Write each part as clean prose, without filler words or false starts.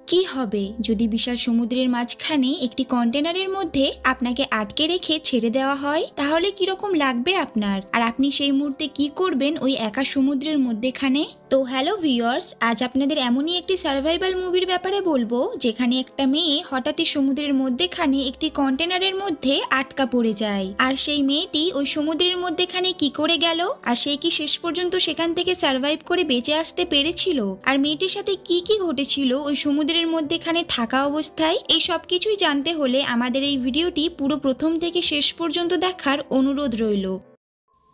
কি হবে যদি বিশাল সমুদ্রের মাঝখানে একটি কন্টেনারের মধ্যে আপনাকে আটকে রেখে ছেড়ে দেওয়া হয়? তাহলে কিরকম লাগবে আপনার, আর আপনি সেই মুহূর্তে কি করবেন ওই একা সমুদ্রের মধ্যেখানে? তো হ্যালো ভিউয়ার্স, আজ আপনাদের এমনই একটি সার্ভাইভাল মুভির ব্যাপারে বলবো যেখানে একটা মেয়ে হঠাৎই সমুদ্রের মধ্যেখানে একটি কন্টেনারের মধ্যে আটকা পড়ে যায়। আর সেই মেয়েটি ওই সমুদ্রের মধ্যেখানে কি করে গেল, আর সে কি শেষ পর্যন্ত সেখান থেকে সার্ভাইভ করে বেঁচে আসতে পেরেছিল, আর মেয়েটির সাথে কি কি ঘটেছিল ওই সমুদ্রের মধ্যেখানে থাকা অবস্থায়, এই সব কিছুই জানতে হলে আমাদের এই ভিডিওটি পুরো প্রথম থেকে শেষ পর্যন্ত দেখার অনুরোধ রইল।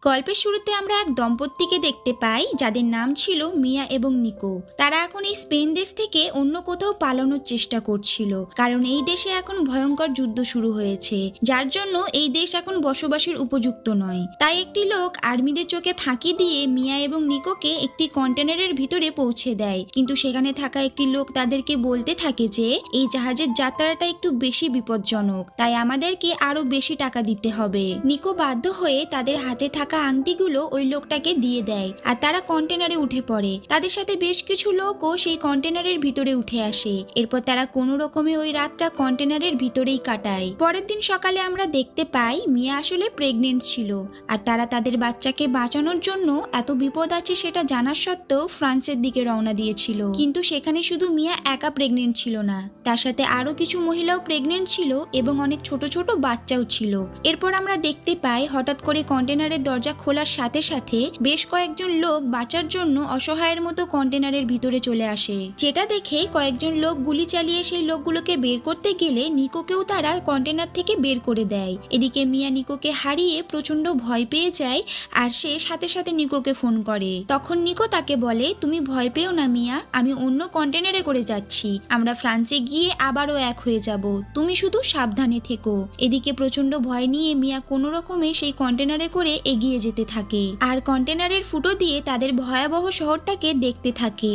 গল্পের শুরুতে আমরা এক দম্পতিকে দেখতে পাই যাদের নাম ছিল মিয়া এবং নিকো। তারা এখন এই স্পেন দেশ থেকে অন্য কোথাও পালানোর চেষ্টা করছিল, কারণ এই দেশে এখন ভয়ঙ্কর যুদ্ধ শুরু হয়েছে, যার জন্য এই দেশ এখন বসবাসের উপযুক্ত নয়। তাই একটি লোক আর্মিদের চোখে ফাঁকি দিয়ে মিয়া এবং নিকোকে একটি কন্টেনারের ভিতরে পৌঁছে দেয়, কিন্তু সেখানে থাকা একটি লোক তাদেরকে বলতে থাকে যে এই জাহাজের যাত্রাটা একটু বেশি বিপজ্জনক, তাই আমাদেরকে আরো বেশি টাকা দিতে হবে। নিকো বাধ্য হয়ে তাদের হাতে থাকা আংটিগুলো ওই লোকটাকে দিয়ে দেয়, আর তারা কন্টেনারে উঠে পড়ে। তাদের সাথে বেশ কিছু লোকও সেই কন্টেনারের ভিতরে উঠে আসে। এরপর তারা কোনো রকমে ওই রাতটা কন্টেনারের ভিতরেই কাটায়। পরের দিন সকালে আমরা দেখতে পাই মিয়া আসলে প্রেগনেন্ট ছিল, আর তারা তাদের বাচ্চাকে বাঁচানোর জন্য এত বিপদ আছে সেটা জানার সত্ত্বেও ফ্রান্সের দিকে রওনা দিয়েছিল। কিন্তু সেখানে শুধু মিয়া একা প্রেগনেন্ট ছিল না, তার সাথে আরো কিছু মহিলাও প্রেগনেন্ট ছিল এবং অনেক ছোট ছোট বাচ্চাও ছিল। এরপর আমরা দেখতে পাই হঠাৎ করে কন্টেনারের দরজা খোলার সাথে সাথে বেশ কয়েকজন লোক বাঁচার জন্য অসহায়ের মতো কন্টেনারের ভিতরে চলে আসে, যেটা দেখে কয়েকজন লোক গুলি চালিয়ে সেই লোকগুলোকে বের করতে গেলে নিকোকেও তারা কন্টেনার থেকে বের করে দেয়। এদিকে মিয়া নিকোকে হারিয়ে প্রচন্ড ভয় পেয়ে যায়, আর সে সাথে সাথে নিকোকে ফোন করে। তখন নিকো তাকে বলে, তুমি ভয় পেও না মিয়া, আমি অন্য কন্টেনারে করে যাচ্ছি, আমরা ফ্রান্সে গিয়ে আবারও এক হয়ে যাব, তুমি শুধু সাবধানে থেকো। এদিকে প্রচন্ড ভয় নিয়ে মিয়া কোনো রকমে সেই কন্টেনারে করে এগিয়ে যেতে থাকে, আর কন্টেনারের ফুটো দিয়ে তাদের ভয়াবহ শহরটাকে দেখতে থাকে।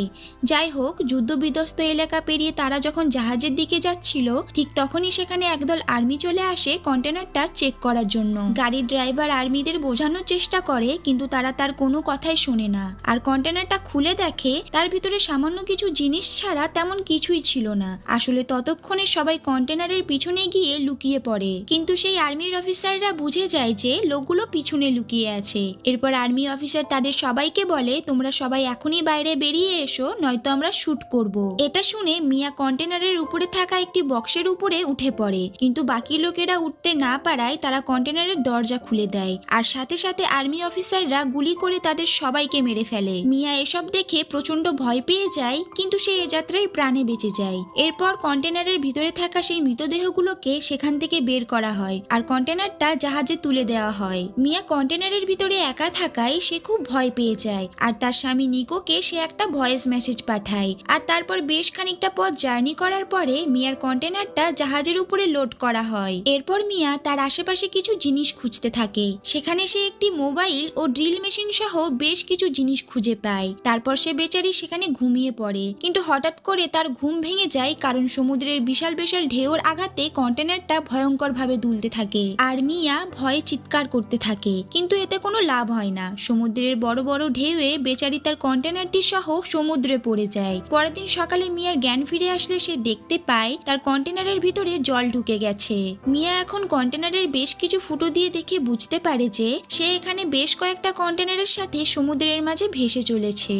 যাই হোক, যুদ্ধ বিধ্বস্ত এলাকা পেরিয়ে তারা যখন জাহাজের দিকে যাচ্ছিল, ঠিক তখনই সেখানে একদল আর্মি চলে আসে কন্টেনারটা চেক করার জন্য। গাড়ির ড্রাইভার আর্মিদের বোঝানোর চেষ্টা করে, কিন্তু তারা তার কোনো কথাই শোনে না। আর কন্টেনারটা খুলে দেখে তার ভিতরে সামান্য কিছু জিনিস ছাড়া তেমন কিছুই ছিল না। আসলে ততক্ষণে সবাই কন্টেনারের পিছনে গিয়ে লুকিয়ে পড়ে, কিন্তু সেই আর্মির অফিসাররা বুঝে যায় যে লোকগুলো পিছনে লুকিয়ে আছে। এরপর আর্মি অফিসার তাদের সবাইকে বলে, তোমরা সবাই এখনই বাইরে বেরিয়ে এসো, নয়তো আমরা শুট করব। এটা শুনে মিয়া কন্টেনারের উপরে থাকা একটি বক্সের উপরে উঠে পড়ে, কিন্তু বাকি লোকেরা উঠতে না পারায় তারা কন্টেনারের দরজা খুলে দেয়, আর সাথে সাথে আর্মি অফিসাররা গুলি করে তাদের সবাইকে মেরে ফেলে। মিয়া এসব দেখে প্রচন্ড ভয় পেয়ে যায়, কিন্তু সে এ যাত্রায় প্রাণে বেঁচে যায়। এরপর কন্টেনারের ভিতরে থাকা সেই মৃতদেহগুলোকে সেখান থেকে বের করা হয়, আর কন্টেনারটা জাহাজে তুলে দেওয়া হয়। মিয়া কন্টেনারের ভিতরে একা থাকায় সে খুব ভয় পেয়ে যায়, আর তার স্বামী নিকোকে সে একটা ভয়েস মেসেজ পাঠায়। আর তারপর বেশ খানিকটা পথ জার্নি করার পরে মিয়ার কন্টেনারটা জাহাজের উপরে লোড করা হয়। এরপর মিয়া তার আশেপাশে কিছু জিনিস খুঁজতে থাকে। সেখানে সে একটি মোবাইল ও ড্রিল মেশিন সহ বেশ কিছু জিনিস খুঁজে পায়। তারপর সে বেচারি সেখানে ঘুমিয়ে পড়ে, কিন্তু হঠাৎ করে তার ঘুম ভেঙে যায়, কারণ সমুদ্রের বিশাল বিশাল ঢেউর আঘাতে কন্টেনারটা ভয়ঙ্কর ভাবে দুলতে থাকে। আর মিয়া ভয়ে চিৎকার করতে থাকে, কিন্তু এতে কোনো লাভ হয় না। সমুদ্রের বড় বড় ঢেউয়ে বেচারি তার কন্টেনারটি সহ সমুদ্রে পড়ে যায়। পরের দিন সকালে মিয়ার জ্ঞান ফিরে আসলে সে দেখতে পায় তার কন্টেনারের ভিতরে জল ঢুকে গেছে। মিয়া এখন কন্টেনারের বেশ কিছু ফুটো দিয়ে দেখে বুঝতে পারে যে সে এখানে বেশ কয়েকটা কন্টেনারের সাথে সমুদ্রের মাঝে ভেসে চলেছে।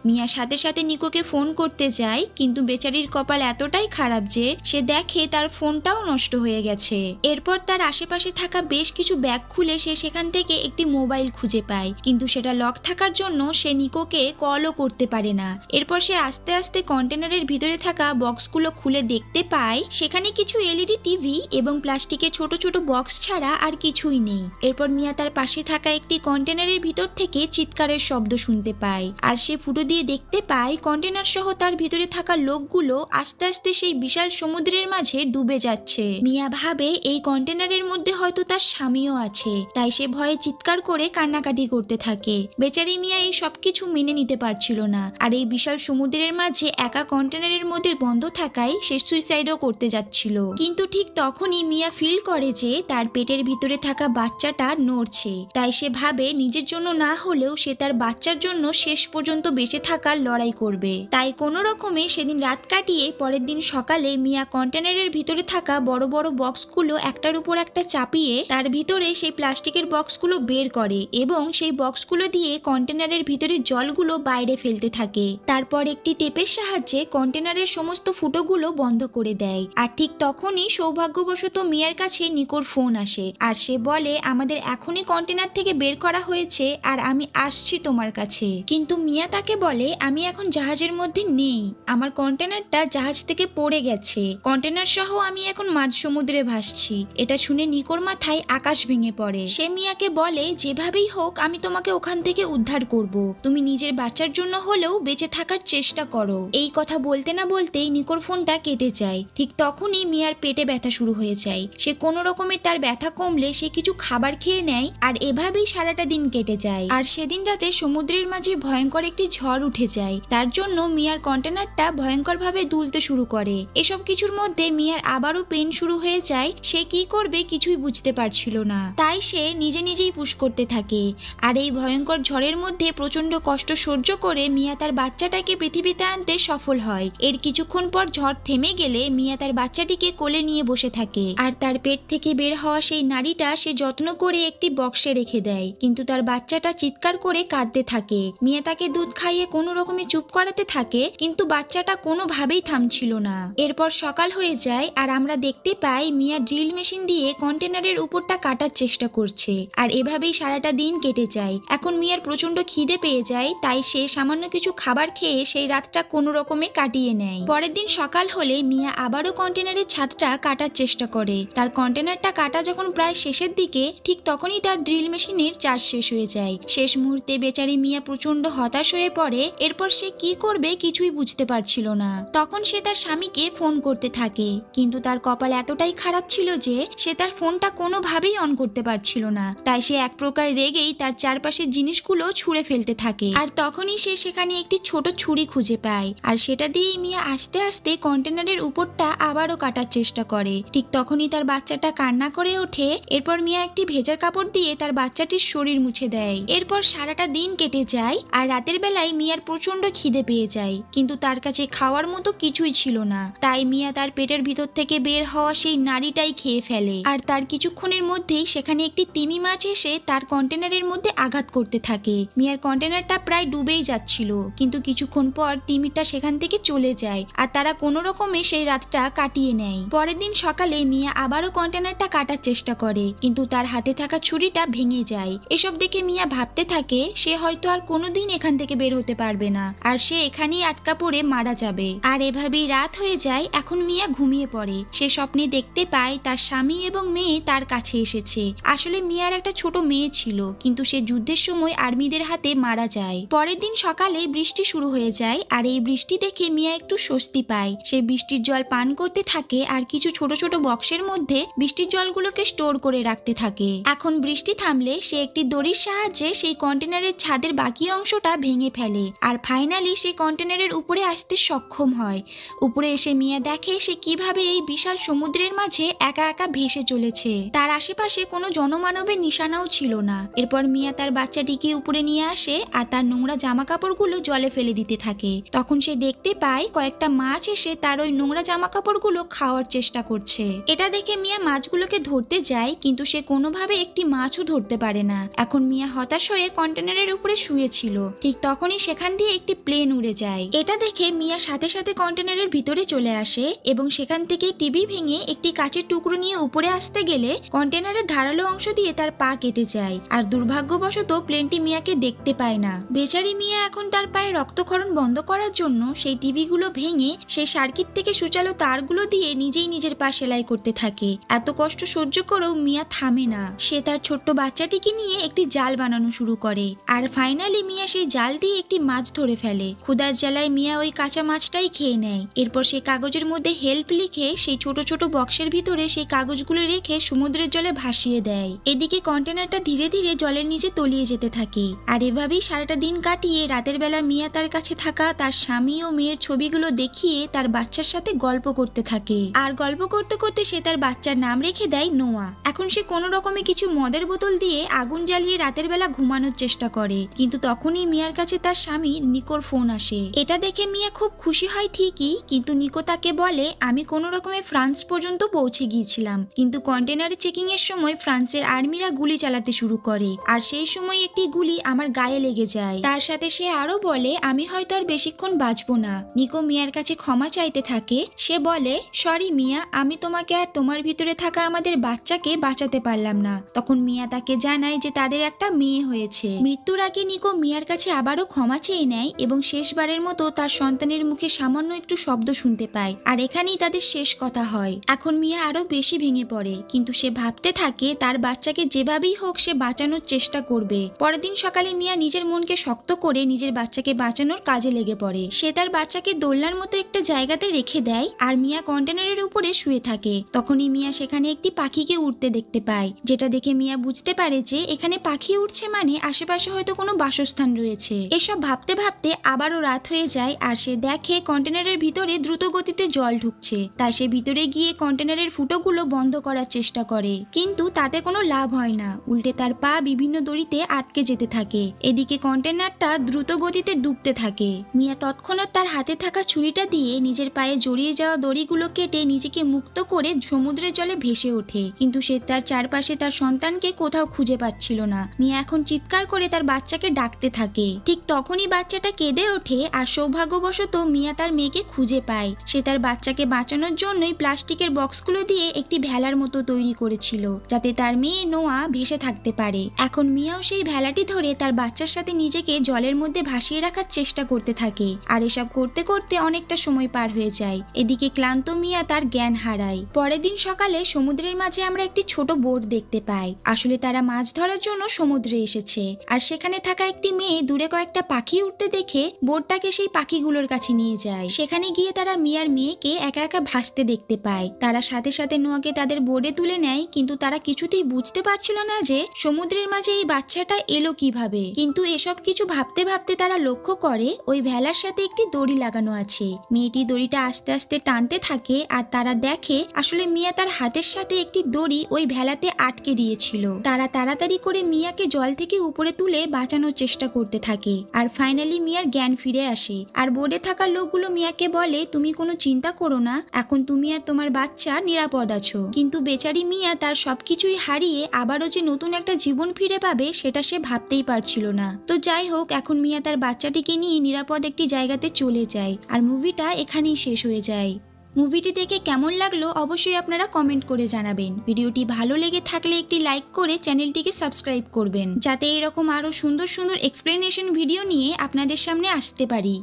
মিয়া সাথে সাথে নিকোকে ফোন করতে যায়, কিন্তু বেচারির কপাল এতটাই খারাপ যে সে দেখে তার ফোনটাও নষ্ট হয়ে গেছে। এরপর তার আশেপাশে থাকা বেশ কিছু ব্যাগ খুলে সে সেখান থেকে একটি মোবাইল খুঁজে পায়, কিন্তু সেটা লক থাকার জন্য সে নিকোকে কলও করতে পারে না। এরপর সে আস্তে আস্তে কন্টেনারের ভিতরে থাকা বক্সগুলো খুলে দেখতে পায় সেখানে কিছু এলইডি টিভি এবং প্লাস্টিকের ছোট ছোট বক্স ছাড়া আর কিছুই নেই। এরপর মিয়া তার পাশে থাকা একটি কন্টেনারের ভিতর থেকে চিৎকারের শব্দ শুনতে পায়, আর সে ফুটো দিয়ে দেখতে পায় কন্টেনার সহ তার ভিতরে থাকা লোকগুলো আস্তে আস্তে সেই বিশাল সমুদ্রের মাঝে ডুবে যাচ্ছে। মিয়া ভাবে এই কন্টেনারের মধ্যে হয়তো তার স্বামীও আছে, তাই সে ভয়ে চিৎকার চিৎকার করে কান্নাকাটি করতে থাকে। বেচারি মিয়া এই সবকিছু মেনে নিতে পারছিল না, আর এই বিশাল সমুদ্রের মাঝে একা কন্টেনারের মধ্যে বন্ধ থাকায় সে সুইসাইডও করতে যাচ্ছিল। কিন্তু ঠিক তখনই মিয়া ফিল করে যে তার পেটের ভিতরে থাকা বাচ্চাটা নড়ছে। তাই সে ভাবে নিজের জন্য না হলেও সে তার বাচ্চার জন্য শেষ পর্যন্ত বেঁচে থাকার লড়াই করবে। তাই কোনো রকমে সেদিন রাত কাটিয়ে পরের দিন সকালে মিয়া কন্টেনারের ভিতরে থাকা বড় বড় বক্সগুলো একটার উপর একটা চাপিয়ে তার ভিতরে সেই প্লাস্টিকের বক্সগুলো বের করে এবং সেই বক্সগুলো দিয়ে কন্টেনারের ভিতরে জলগুলো বাইরে ফেলতে থাকে। তারপর একটি টেপের সাহায্যে কন্টেনারের সমস্ত ফুটোগুলো বন্ধ করে দেয়। আর ঠিক তখনই সৌভাগ্যবশত মিয়ার কাছে নিকোর ফোন আসে, আর সে বলে, আমাদের এখনই কন্টেনার থেকে বের করা হয়েছে আর আমি আসছি তোমার কাছে। কিন্তু মিয়া তাকে বলে, আমি এখন জাহাজের মধ্যে নেই, আমার কন্টেনারটা জাহাজ থেকে পড়ে গেছে, কন্টেনার সহ আমি এখন মাঝ সমুদ্রে ভাসছি। এটা শুনে নিকোর মাথায় আকাশ ভেঙে পড়ে। সে মিয়াকে বলে, যেভাবেই হোক আমি তোমাকে ওখান থেকে উদ্ধার করব, তুমি নিজের বাচ্চার জন্য হলেও বেঁচে থাকার চেষ্টা করো। এই কথা বলতে না বলতেই নিকোর ফোনটা কেটে যায়। ঠিক তখনই মিয়ার পেটে ব্যথা শুরু হয়ে যায়। সে কোনো রকমে তার ব্যথা কমলে সে কিছু খাবার খেয়ে নেয়, আর এভাবেই সারাটা দিন কেটে যায়। আর সেদিন রাতে সমুদ্রের মাঝে ভয়ঙ্কর একটি ঝড় উঠে যায়। তার জন্য মিয়ার কন্টেনারটা ভয়ঙ্করভাবে দুলতে শুরু করে। এসব কিছুর মধ্যে মিয়ার আবারও পেন শুরু হয়ে যায়। সে কি করবে কিছুই বুঝতে পারছিল না, তাই সে নিজে নিজেই পুশ করতে থাকে। আর এই ভয়ঙ্কর ঝড়ের মধ্যে প্রচন্ড কষ্ট সহ্য করে মিয়া তার বাচ্চাটাকে পৃথিবীতে আনতে সফল হয়। এর কিছুক্ষণ পর ঝড় থেমে গেলে মিয়া তার বাচ্চাটিকে কোলে নিয়ে বসে থাকে, আর তার পেট থেকে বের হওয়া সেই নাড়িটা সে যত্ন করে একটি বক্সে রেখে দেয়। কিন্তু তার বাচ্চাটা চিৎকার করে কাঁদতে থাকে। মিয়া তাকে দুধ খাইয়ে কোনো রকমে চুপ করাতে থাকে, কিন্তু বাচ্চাটা কোনোভাবেই থামছিল না। এরপর সকাল হয়ে যায় আর আমরা দেখতে পাই মিয়া ড্রিল মেশিন দিয়ে কন্টেনারের উপরটা কাটার চেষ্টা করছে। আর এভাবেই সারাটা দিন কেটে যায়। এখন মিয়ার প্রচন্ড খিদে পেয়ে যায়, তাই সে সামান্য কিছু খাবার খেয়ে সেই রাতটা কোনো রকমে কাটিয়ে নেয়। পরের দিন সকাল হলে মিয়া আবারও কন্টেনারের ছাদটা কাটার চেষ্টা করে। তার কন্টেনারটা কাটা যখন প্রায় শেষের দিকে, ঠিক তখনই তার ড্রিল মেশিনের চার্জ শেষ হয়ে যায়। শেষ মুহূর্তে বেচারি মিয়া প্রচন্ড হতাশ হয়ে পড়ে। এরপর সে কি করবে কিছুই বুঝতে পারছিল না। তখন সে তার স্বামীকে ফোন করতে থাকে, কিন্তু তার কপাল এতটাই খারাপ ছিল যে সে তার ফোনটা কোনোভাবেই অন করতে পারছিল না। তাই সে এক প্রকার রেগেই তার চারপাশের জিনিসগুলো ছুঁড়ে ফেলতে থাকে। আর তখনই সে সেখানে একটি ছোট ছুরি খুঁজে পায়, আর সেটা দিয়েই মিয়া আস্তে আস্তে কন্টেনারের উপরটা আবারও কাটার চেষ্টা করে। ঠিক তখনই তার বাচ্চাটা কান্না করে ওঠে। এরপর মিয়া একটি ভেজা কাপড় দিয়ে তার বাচ্চাটির শরীর মুছে দেয়। এরপর সারাটা দিন কেটে যায়, আর রাতের বেলায় মিয়ার প্রচন্ড খিদে পেয়ে যায়, কিন্তু তার কাছে খাওয়ার মতো কিছুই ছিল না। তাই মিয়া তার পেটের ভিতর থেকে বের হওয়া সেই নাড়িটাই খেয়ে ফেলে। আর তার কিছুক্ষণের মধ্যেই সেখানে একটি তিমি মাছ এসে তার কন্টেনারের মধ্যে আঘাত করতে থাকে। মিয়ার কন্টেনারটা প্রায় ডুবেই যাচ্ছিল, কিন্তু কিছুক্ষণ পর তিমিটা সেখান থেকে চলে যায়, আর তারা কোনো রকমে সেই রাতটা কাটিয়ে নেয়। পরের দিন সকালে মিয়া আবারও কন্টেনারটা কাটার চেষ্টা করে, কিন্তু তার হাতে থাকা ছুরিটা ভেঙে যায়। এসব দেখে মিয়া ভাবতে থাকে সে হয়তো আর কোনোদিন এখান থেকে বের হতে পারবে না, আর সে এখানেই আটকা পড়ে মারা যাবে। আর এভাবেই রাত হয়ে যায়। এখন মিয়া ঘুমিয়ে পড়ে। সে স্বপ্নে দেখতে পায় তার স্বামী এবং মেয়ে তার কাছে এসেছে। আসলে মিয়ার একটা ছোট মেয়ে ছিল, কিন্তু সে যুদ্ধের সময় আর্মিদের হাতে মারা যায়। পরের দিন সকালে বৃষ্টি শুরু হয়ে যায়, আর এই বৃষ্টি দেখে মিয়া একটু স্বস্তি পায়। সে বৃষ্টির জল পান করতে থাকে, আর কিছু ছোট ছোট বক্সের মধ্যে বৃষ্টির জলগুলোকে স্টোর করে রাখতে থাকে। এখন বৃষ্টি থামলে সে একটি দড়ির সাহায্যে সেই কন্টেনারের ছাদের বাকি অংশটা ভেঙে ফেলে, আর ফাইনালি সে কন্টেনারের উপরে আসতে সক্ষম হয়। উপরে এসে মিয়া দেখে সে কিভাবে এই বিশাল সমুদ্রের মাঝে একা একা ভেসে চলেছে। তার আশেপাশে কোনো জনমানবের নিশানাও ছিল না। এরপর মিয়া তার বাচ্চাটিকে উপরে নিয়ে আসে, আর তার নোংরা জামা কাপড়গুলো জলে ফেলে দিতে থাকে। তখন সে দেখতে পায় কয়েকটা মাছ এসে তার ওই নোংরা জামা কাপড়গুলো খাওয়ার চেষ্টা করছে। এটা দেখে মিয়া মাছগুলোকে ধরতে যায়, কিন্তু সে কোনোভাবে একটি মাছও ধরতে পারে না। এখন মিয়া হতাশ হয়ে কন্টেনারের উপরে শুয়েছিল। ঠিক তখনই সেখান দিয়ে একটি প্লেন উড়ে যায়। এটা দেখে মিয়া সাথে সাথে কন্টেনারের ভিতরে চলে আসে, এবং সেখান থেকে টিভি ভেঙে একটি কাচের টুকরো নিয়ে উপরে আসতে গেলে কন্টেনারের ধারালো অংশ দিয়ে তার পা কেটে যায়। আর দুর্ভাগ্যবশত প্লেনটি মিয়াকে দেখতে পায় না। বেচারি মিয়া এখন তার পায়ে রক্তক্ষরণ বন্ধ করার জন্য সেই টিভিগুলো ভেঙে সেই সার্কিট থেকে সূচালো তারগুলো দিয়ে নিজেই নিজের পা সেলাই করতে থাকে। এত কষ্ট সহ্য করেও মিয়া থামে না। সে তার ছোট্ট বাচ্চাটিকে নিয়ে একটি জাল বানানো শুরু করে, আর ফাইনালি মিয়া সেই জাল দিয়ে একটি মাছ ধরে ফেলে। ক্ষুধার জ্বালায় মিয়া ওই কাঁচা মাছটাই খেয়ে নেয়। এরপর সে কাগজের মধ্যে হেল্প লিখে সেই ছোট ছোট বক্সের ভিতরে সেই কাগজগুলো রেখে সমুদ্রের জলে ভাসিয়ে দেয়। এদিকে কন্টেনারটা কন্টেনারটা ধীরে ধীরে জলের নিচে তলিয়ে যেতে থাকে। আর এভাবেই সারাটা দিন কাটিয়ে রাতের বেলা মিয়া তার কাছে থাকা তার স্বামী ও মেয়ের ছবিগুলো দেখিয়ে তার বাচ্চার সাথে গল্প করতে থাকে। আর গল্প করতে করতে সে তার বাচ্চার নাম রেখে দেয় নোয়া। এখন সে কোনো রকমে কিছু মদের বোতল দিয়ে আগুন জ্বালিয়ে রাতের বেলা ঘুমানোর চেষ্টা করে, কিন্তু তখনই মিয়ার কাছে তার স্বামী নিকোর ফোন আসে। এটা দেখে মিয়া খুব খুশি হয় ঠিকই, কিন্তু নিকো তাকে বলে, আমি কোনো রকমে ফ্রান্স পর্যন্ত পৌঁছে গিয়েছিলাম, কিন্তু কন্টেনারে চেকিং এর সময় ফ্রান্সের আর্মিরা গুলি চালাতে শুরু করে, আর সেই সময় একটি গুলি আমার গায়ে লেগে যায়। তার সাথে সে আরো বলে, আমি হয়তো আর বেশিক্ষণ বাঁচবো না। নিকো মিয়ার কাছে ক্ষমা চাইতে থাকে। সে বলে, সরি মিয়া, আমি তোমাকে আর তোমার ভিতরে থাকা আমাদের বাচ্চাকে বাঁচাতে পারলাম না। তখন মিয়া তাকে জানায় যে তাদের একটা মেয়ে হয়েছে। মৃত্যুর আগে নিকো মিয়ার কাছে আবারও ক্ষমা চেয়ে নেয় এবং শেষবারের মতো তার সন্তানের মুখে সামান্য একটু শব্দ শুনতে পায়। আর এখানেই তাদের শেষ কথা হয়। এখন মিয়া আরো বেশি ভেঙে পড়ে, কিন্তু সে ভাবতে থাকে তার বাচ্চাকে যেভাবেই হোক সে বাঁচানোর চেষ্টা করবে। পরের দিন সকালে মিয়া নিজের মনকে শক্ত করে নিজের বাচ্চাকে বাঁচানোর কাজে লেগে পড়ে। সে তার বাচ্চাকে দোলনার মতো একটা জায়গাতে রেখে দেয় আর মিয়া কন্টেনারের উপরে শুয়ে থাকে। তখনই মিয়া সেখানে একটি পাখিকে উঠতে দেখতে পায়, যেটা দেখে মিয়া বুঝতে পারে যে এখানে পাখি উঠছে মানে আশেপাশে হয়তো কোনো বাসস্থান রয়েছে। এসব ভাবতে ভাবতে আবারও রাত হয়ে যায় আর সে দেখে কন্টেনারের ভিতরে দ্রুত গতিতে জল ঢুকছে। তাই সে ভিতরে গিয়ে কন্টেনারের ফুটোগুলো বন্ধ করার চেষ্টা করে, কিন্তু তাতে কোনো লাভ হয় না। উল্টে তার পা বিভিন্ন দড়িতে আটকে যেতে থাকে। এদিকে কন্টেনারটা দ্রুত গতিতে ডুবতে থাকে। মিয়া তৎক্ষণাৎ তার হাতে থাকা ছুরিটা দিয়ে নিজের পায়ে জড়িয়ে যাওয়া দড়িগুলো কেটে নিজেকে মুক্ত করে সমুদ্রের জলে ভেসে ওঠে, কিন্তু সে তার চারপাশে তার সন্তানকে কোথাও খুঁজে পাচ্ছিল না। মিয়া এখন চিৎকার করে তার বাচ্চাকে ডাকতে থাকে। ঠিক তখনই বাচ্চাটা কেঁদে ওঠে আর সৌভাগ্যবশত মিয়া তার মেয়েকে খুঁজে পায়। সে তার বাচ্চাকে বাঁচানোর জন্যই প্লাস্টিকের বক্সগুলো দিয়ে একটি ভেলার মতো তৈরি করেছিল, যাতে তার মেয়ে নোয়া ভেসে থাকতে পারে। এখন মিয়াও সেই ভেলাটি ধরে তার বাচ্চার সাথে নিজেকে জলের মধ্যে ভাসিয়ে রাখার চেষ্টা করতে থাকে। আর এসব করতে করতে অনেকটা সময় পার হয়ে যায়। এদিকে ক্লান্ত মিয়া তার জ্ঞান হারায়। পরের দিন সকালে সমুদ্রের মাঝে আমরা একটি ছোট বোট দেখতে পাই। আসলে তারা মাছ ধরার জন্য সমুদ্রে এসেছে। আর সেখানে থাকা একটি মেয়ে দূরে কয়েকটা পাখি উঠতে দেখে বোটটাকে সেই পাখিগুলোর কাছে নিয়ে যায়। সেখানে গিয়ে তারা মিয়ার মেয়েকে একা একা ভাসতে দেখতে পায়। তারা সাথে সাথে নোয়াকে তাদের বোটে তুলে নেয়, কিন্তু তারা কিছুতেই বুঝতে পারছিল না যে সমুদ্রের মাঝে এই বাচ্চাটা এলো কিভাবে। কিন্তু এসব কিছু ভাবতে ভাবতে তারা লক্ষ্য করে ওই ভেলার সাথে একটি দড়ি লাগানো আছে। মেয়েটি দড়িটা আস্তে আস্তে টানতে থাকে আর তারা দেখে আসলে মিয়া তার হাতের সাথে একটি দড়ি ওই ভেলাতে আটকে দিয়েছিল। তারা তাড়াতাড়ি করে মিয়াকে জল থেকে উপরে তুলে বাঁচানোর চেষ্টা করতে থাকে। আর ফাইনালি মিয়ার জ্ঞান ফিরে আসে। আর বোর্ডে থাকা লোকগুলো মিয়াকে বলে, তুমি কোনো চিন্তা করো না, এখন তুমি আর তোমার বাচ্চা নিরাপদ আছো। কিন্তু বেচারি মিয়া তার সবকিছুই হারিয়ে আবারও যে নতুন একটা জীবন ফিরে পাবে সেটা সে ভাবতেই পারছিল না। তো যাই হোক, এখন মিয়া তার বাচ্চাটিকে নিয়ে নিরাপদ একটি জায়গাতে চলে যায়। আর মুভিটা এখানেই শেষ হয়ে যায়। মুভিটি দেখে কেমন লাগলো অবশ্যই আপনারা কমেন্ট করে জানাবেন। ভিডিওটি ভালো লেগে থাকলে একটি লাইক করে চ্যানেলটিকে সাবস্ক্রাইব করবেন, যাতে এরকম আরো সুন্দর সুন্দর এক্সপ্লেনেশন ভিডিও নিয়ে আপনাদের সামনে আসতে পারি।